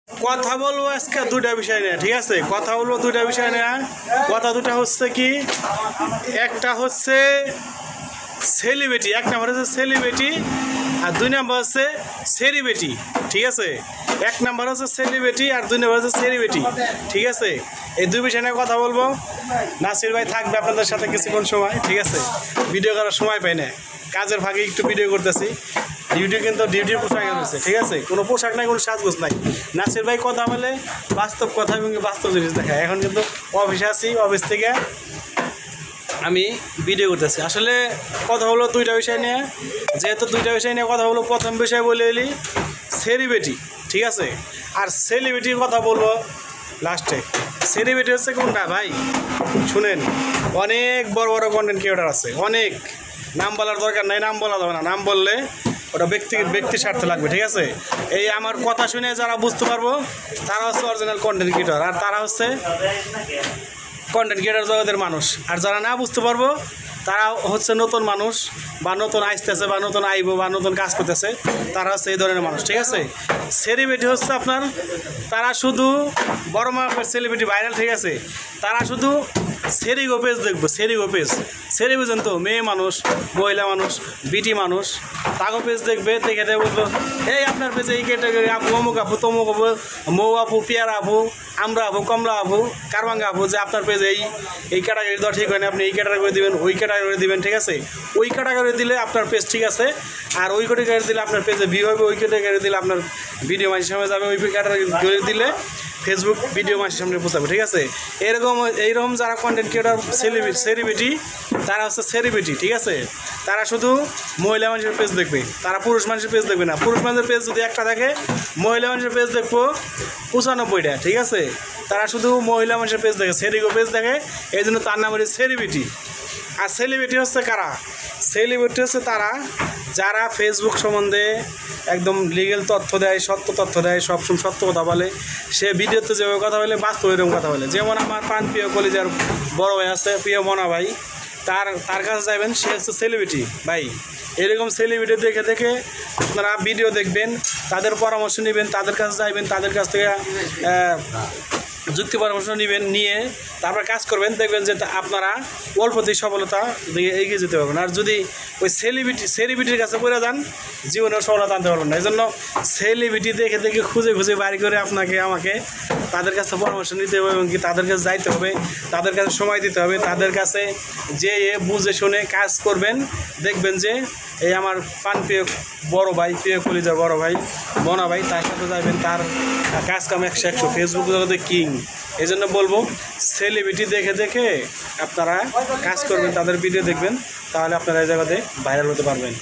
কথা বলবো আজকে দুটা বিষয় নিয়ে, ঠিক আছে? কথা বলবো দুটা বিষয় নিয়ে। কথা দুটা হচ্ছে কি, একটা হচ্ছে সেলিব্রিটি, এক নাম্বার হচ্ছে সেলিব্রিটি, আর দুই নাম্বার হচ্ছে সেলিব্রিটি, ঠিক আছে? এক নাম্বার হচ্ছে সেলিব্রিটি আর দুই নাম্বার হচ্ছে সেলিব্রিটি, ঠিক আছে? এই দুই বিষয় নিয়ে কথা বলবো। নাসির ভাই থাকবে আপনাদের সাথে কিছুক্ষণ সময়, ঠিক আছে? ভিডিও করার সময় পাই না, কাজের ফাঁকে একটু ভিডিও করতেছি। ডিউটি কিন্তু ডিউটির পোশাক হচ্ছে, ঠিক আছে? কোনো পোশাক নাই, কোনো সাজগোজ নাই। নাসির ভাই কথা বলে বাস্তব কথা এবং বাস্তব জিনিস দেখায়। এখন কিন্তু অফিসে আছি, অফিস থেকে আমি ভিডিও করতেছি। আসলে কথা হলো দুইটা বিষয় নিয়ে, যেহেতু দুইটা বিষয় নিয়ে কথা হলো, প্রথম বিষয় বলে এলি সেলিব্রিটি, ঠিক আছে? আর সেলিব্রিটির কথা বলবো লাস্টে। সেলিব্রিটি হচ্ছে কোনটা ভাই শুনেন, অনেক বড় বড় কন্টেন্ট ক্রিয়েটার আছে, অনেক। নাম বলার দরকার নাই, নাম বলা যাবে না, নাম বললে ওটা ব্যক্তি স্বার্থে লাগবে, ঠিক আছে? এই আমার কথা শুনে যারা বুঝতে পারবো তারা হচ্ছে অরিজিনাল কন্টেন্ট ক্রিয়েটার, আর তারা হচ্ছে কন্টেন্ট ক্রিয়েটার জগতের মানুষ। আর যারা না বুঝতে পারবো তারা হচ্ছে নতুন মানুষ, বা নতুন আসতেছে, বা নতুন আইব, বা নতুন কাজ করতেছে, তারা হচ্ছে এই ধরনের মানুষ, ঠিক আছে? সেলিব্রিটি হচ্ছে আপনার, তারা শুধু বড় মাপের সেলিব্রিটি ভাইরাল, ঠিক আছে? তারা শুধু সেরিগো পেজ দেখবো, সেরিগো পেজ, সেরি বুঝেন তো, মেয়ে মানুষ, মহিলা মানুষ, বিটি মানুষ, তাগো পেজ দেখবে, দেখে দেবে, বলবো এই আপনার পেজে এই ক্যাটাগরি আপু, অমুক আপু, তমুক আপু, মৌ আপু, পেয়ারা আপু, আমরা আপু, কমলা আপু, কারবাঙ্গা আপু, যে আপনার পেজে এই ক্যাটাগরি দেওয়া ঠিক হয় না, আপনি এই ক্যাটাগরি দেবেন, ওই ক্যাটাগরি দেবেন, ঠিক আছে? ওই ক্যাটাগরি দিলে আপনার পেজ ঠিক আছে, আর ওই ক্যাটাগরি দিলে আপনার পেজে ভিউ হবে, ওই ক্যাটাগরি দিলে আপনার ভিডিও মানুষের সামনে যাবে, ওই ক্যাটাগরি দিলে ফেসবুক ভিডিও মানুষের সামনে পৌঁছাবে, ঠিক আছে? এইরকম যারা কন্টেন্ট ক্রিয়েটার সেলিব্রিটি, তারা হচ্ছে সেলিব্রিটি, ঠিক আছে? তারা শুধু মহিলা মানুষের পেজ দেখবে, তারা পুরুষ মানুষের পেজ দেখবে না। পুরুষ মানুষের পেজ যদি একটা দেখে, মহিলা মানুষের পেজ দেখবো 95টা, ঠিক আছে? তারা শুধু মহিলা মানুষের পেজ দেখে, সেরিগো পেজ দেখে, এই জন্য তার নাম হচ্ছে সেলিব্রিটি। আর সেলিব্রিটি হচ্ছে কারা? সেলিব্রিটি হচ্ছে তারা যারা ফেসবুক সম্বন্ধে একদম লিগেল তথ্য দেয়, সত্য তথ্য দেয়, সবসময় সত্য কথা বলে। সে ভিডিওতে যেভাবে কথা বলে, বাস্তব এরকম কথা বলে। যেমন আমার প্রিয় কলিজার বড় ভাই আছে, প্রিয় মনা ভাই, তার কাছে যাবেন, সে হচ্ছে সেলিব্রিটি ভাই। এরকম সেলিব্রিটি দেখে দেখে আপনারা ভিডিও দেখবেন, তাদের পরামর্শ নেবেন, তাদের কাছে যাইবেন, তাদের কাছ থেকে যুক্তি পরামর্শ নেবেন, নিয়ে তারপর কাজ করবেন, দেখবেন যে আপনারা অল্পতেই সফলতা দিয়ে এগিয়ে যেতে পারবেন। আর যদি ওই সেলিব্রিটির কাছে পড়ে যান, জীবনেও সফলতা আনতে পারবেন না। এই জন্য সেলিব্রিটি দেখে দেখে খুঁজে খুঁজে বাড়ি করে আমাকে তাদের কাছে পরামর্শ নিতে হবে, এবং কি তাদের কাছে যাইতে হবে, তাদের কাছে সময় দিতে হবে, তাদের কাছে যে বুঝে শুনে কাজ করবেন। দেখবেন যে এই আমার প্রিয় বড় ভাই, প্রিয় কলিজার বড় ভাই মনা ভাই, তার সাথে যাবেন, তার কাজ কাম 100 ফেসবুক জগতে কিং। এই জন্য বলবো সেলিব্রিটি দেখে দেখে আপনারা কাজ করবেন, তাদের ভিডিও দেখবেন, তাহলে আপনারা এই জায়গাতে ভাইরাল হতে পারবেন।